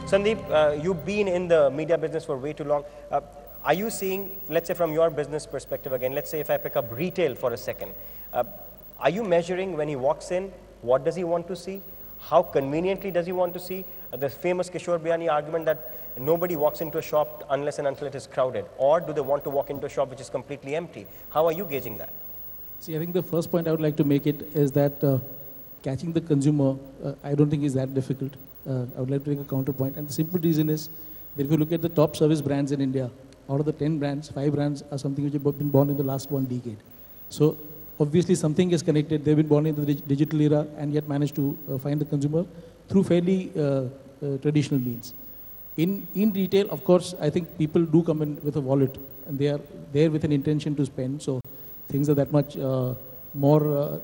Sandip, you've been in the media business for way too long. Are you seeing, let's say from your business perspective again, let's say if I pick up retail for a second, are you measuring when he walks in, what does he want to see? How conveniently does he want to see? The famous Kishore Biani argument that nobody walks into a shop unless and until it is crowded. Or do they want to walk into a shop which is completely empty? How are you gauging that? See, I think the first point I would like to make it is that catching the consumer, I don't think is that difficult. I would like to make a counterpoint. And the simple reason is that if you look at the top service brands in India, out of the 10 brands, 5 brands are something which have been born in the last 1 decade. So obviously something is connected. They've been born in the digital era and yet managed to find the consumer through fairly traditional means. In retail, of course, I think people do come in with a wallet and they are there with an intention to spend. So things are that much more,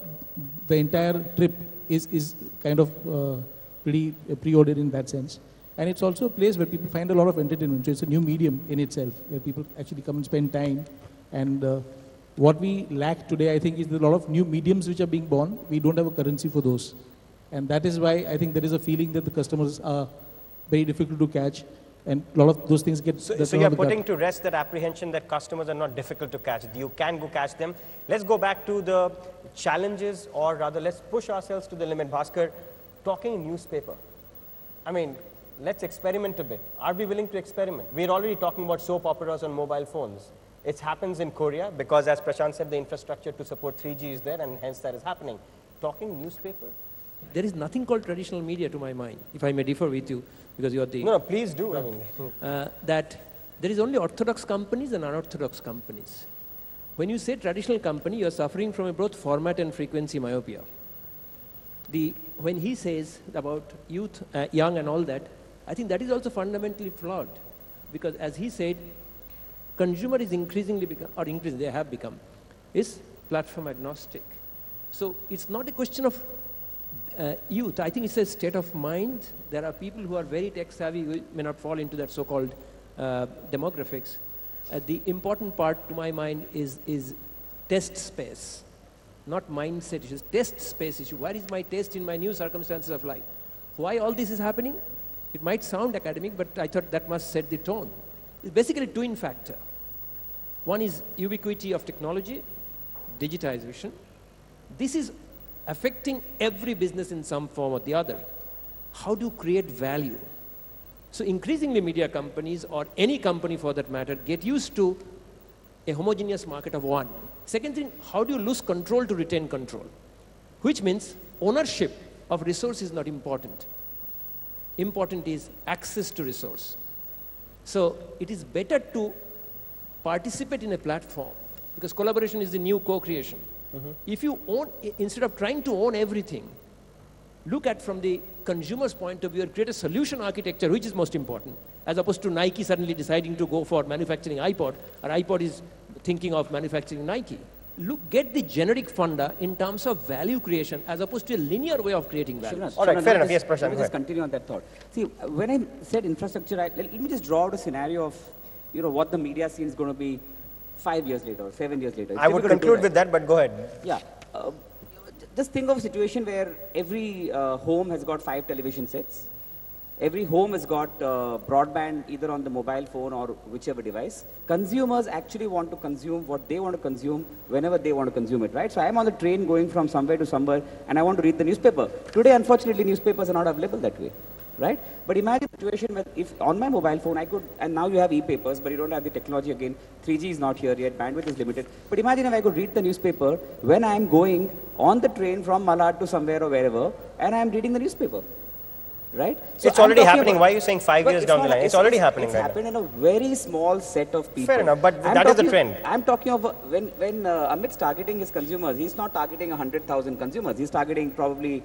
the entire trip is kind of pretty preordered in that sense. And it's also a place where people find a lot of entertainment. So it's a new medium in itself, where people actually come and spend time. And what we lack today, I think, is a lot of new mediums which are being born. We don't have a currency for those. And that is why I think there is a feeling that the customers are very difficult to catch. And a lot of those things get... So you're putting to rest that apprehension that customers are not difficult to catch. You can go catch them. Let's go back to the challenges, or rather, let's push ourselves to the limit. Bhaskar, talking newspaper. I mean, let's experiment a bit. Are we willing to experiment? We're already talking about soap operas on mobile phones. It happens in Korea because, as Prashant said, the infrastructure to support 3G is there, and hence that is happening. Talking newspaper? There is nothing called traditional media to my mind, if I may differ with you, because you are the... No, please do. I mean, that there is only orthodox companies and unorthodox companies. When you say traditional company, you are suffering from both format and frequency myopia. When he says about youth, young and all that, I think that is also fundamentally flawed. Because as he said, consumer is increasingly become, or increasingly they have become, is platform agnostic. So it's not a question of youth. I think it's a state of mind. There are people who are very tech savvy who may not fall into that so-called demographics. The important part to my mind is test space. Not mindset issues, test space issue. Where is my taste in my new circumstances of life? Why all this is happening? It might sound academic, but I thought that must set the tone. It's basically twin factor. One is ubiquity of technology, digitization. This is affecting every business in some form or the other. How do you create value? So increasingly media companies, or any company for that matter, get used to a homogeneous market of one. Second thing, how do you lose control to retain control? Which means ownership of resource is not important. Important is access to resource. So it is better to participate in a platform, because collaboration is the new co-creation. If you own, instead of trying to own everything, look at from the consumer's point of view and create a solution architecture, which is most important, as opposed to Nike suddenly deciding to go for manufacturing iPod, or iPod is thinking of manufacturing Nike. Look, get the generic funda in terms of value creation, as opposed to a linear way of creating value. All right, fair enough. Yes, Prashant. Let me just continue on that thought. See, when I said infrastructure, let me just draw out a scenario of, what the media scene is going to be 5 years later or 7 years later. I would conclude with that, but go ahead. Yeah. Just think of a situation where every home has got 5 television sets. Every home has got broadband either on the mobile phone or whichever device. Consumers actually want to consume what they want to consume whenever they want to consume it, right? So I'm on the train going from somewhere to somewhere and I want to read the newspaper. Today, unfortunately, newspapers are not available that way, right? But imagine a situation where if on my mobile phone I could, and now you have e-papers, but you don't have the technology again. 3G is not here yet, bandwidth is limited. But imagine if I could read the newspaper when I'm going on the train from Malad to somewhere or wherever, and I'm reading the newspaper. Right? So it's already happening. Why are you saying 5 years down the line? It's already happening. It's happened in a very small set of people. Fair enough, but that is the trend. I'm talking of when Amit's targeting his consumers, he's not targeting 100,000 consumers. He's targeting probably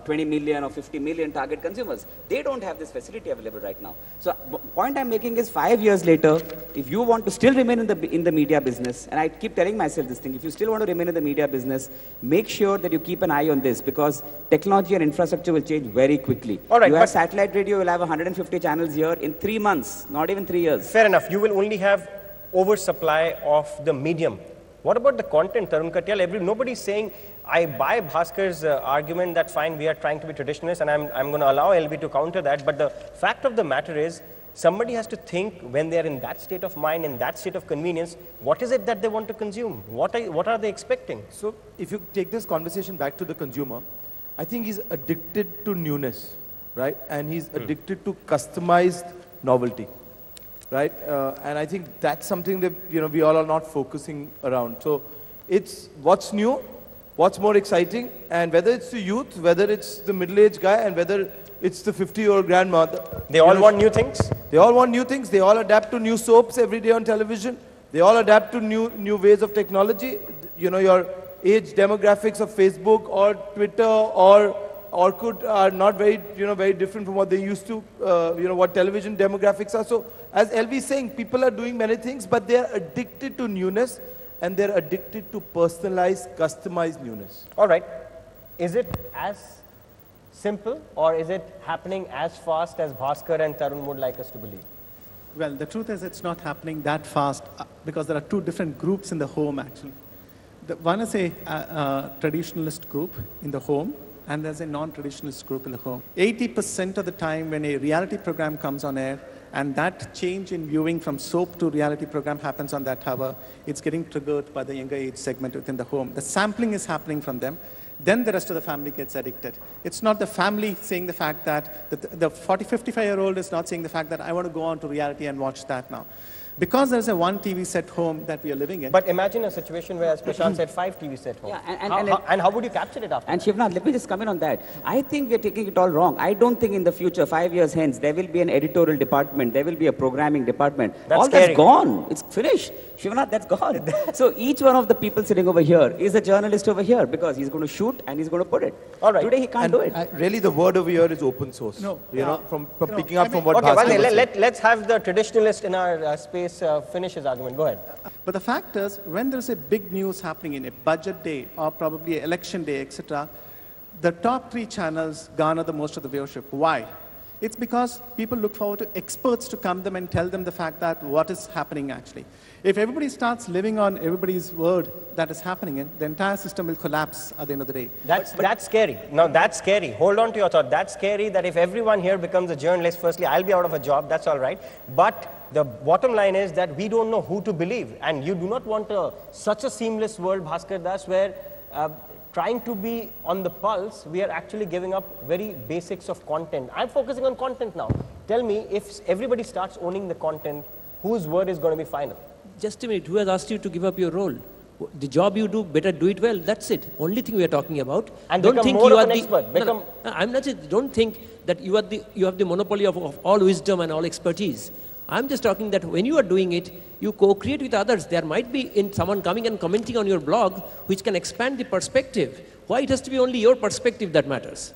20 million or 50 million target consumers. They don't have this facility available right now. So point I'm making is 5 years later, if you want to still remain in the media business, and I keep telling myself this thing, if you still want to remain in the media business, make sure that you keep an eye on this, because technology and infrastructure will change very quickly. All right, you have satellite radio, you'll have 150 channels here in 3 months, not even 3 years. Fair enough. You will only have oversupply of the medium. What about the content, Tarun, Katial? Nobody's saying, I buy Bhaskar's argument that fine, we are trying to be traditionalists, and I'm going to allow LB to counter that. But the fact of the matter is, somebody has to think when they're in that state of mind, in that state of convenience, what is it that they want to consume? What are they expecting? So if you take this conversation back to the consumer, I think he's addicted to newness, right? And he's addicted to customized novelty, right? And I think that's something that we all are not focusing around. So it's what's new, what's more exciting, and whether it's the youth, whether it's the middle-aged guy, and whether it's the 50-year-old grandmother. They all want new things? They all want new things. They all adapt to new soaps every day on television. They all adapt to new ways of technology. Your age demographics of Facebook or Twitter or Orkut are not very, very different from what they used to, what television demographics are. So as LV is saying, people are doing many things, but they are addicted to newness, and they're addicted to personalized, customized newness. All right. Is it as simple, or is it happening as fast as Bhaskar and Tarun would like us to believe? Well, the truth is it's not happening that fast because there are two different groups in the home, actually. One is a traditionalist group in the home, and there's a non-traditionalist group in the home. 80% of the time when a reality program comes on air, and that change in viewing from soap to reality program happens on that hour, it's getting triggered by the younger age segment within the home. The sampling is happening from them. Then the rest of the family gets addicted. It's not the family saying the fact that the 40, 55-year-old is not saying the fact that I want to go on to reality and watch that now. Because there's a one TV set home that we are living in. But imagine a situation where, as Prashant said, 5 TV set home. Yeah, and how would you capture it after? And Shivnath, let me just come in on that. I think we're taking it all wrong. I don't think in the future, 5 years hence, there will be an editorial department, there will be a programming department. That's scary. That's gone. It's finished. Shivnath, that's gone. So each one of the people sitting over here is a journalist over here because he's going to shoot and he's going to put it. All right. Today he can't do it. Really, the word over here is open source. No. From picking up from what Okay, Bhaskar was saying. let's have the traditionalist in our space finish his argument. Go ahead. But the fact is, when there's a big news happening in a budget day or probably an election day, etc., the top 3 channels garner the most of the viewership. Why? It's because people look forward to experts to come them and tell them the fact that what is happening actually. If everybody starts living on everybody's word that is happening in, the entire system will collapse at the end of the day. That's scary. Now that's scary. Hold on to your thought. That's scary that if everyone here becomes a journalist, firstly, I'll be out of a job, that's all right. But the bottom line is that we don't know who to believe. And you do not want such a seamless world, Bhaskar Das, where trying to be on the pulse, we are actually giving up very basics of content. I'm focusing on content now. Tell me, if everybody starts owning the content, whose word is going to be final? Just a minute, who has asked you to give up your role? The job you do, better do it well. That's it. Only thing we are talking about. And don't become think more you of are an expert. No, I'm not saying, don't think that you have the monopoly of all wisdom and all expertise. I'm just talking that when you are doing it, you co-create with others. There might be someone coming and commenting on your blog which can expand the perspective. Why it has to be only your perspective that matters?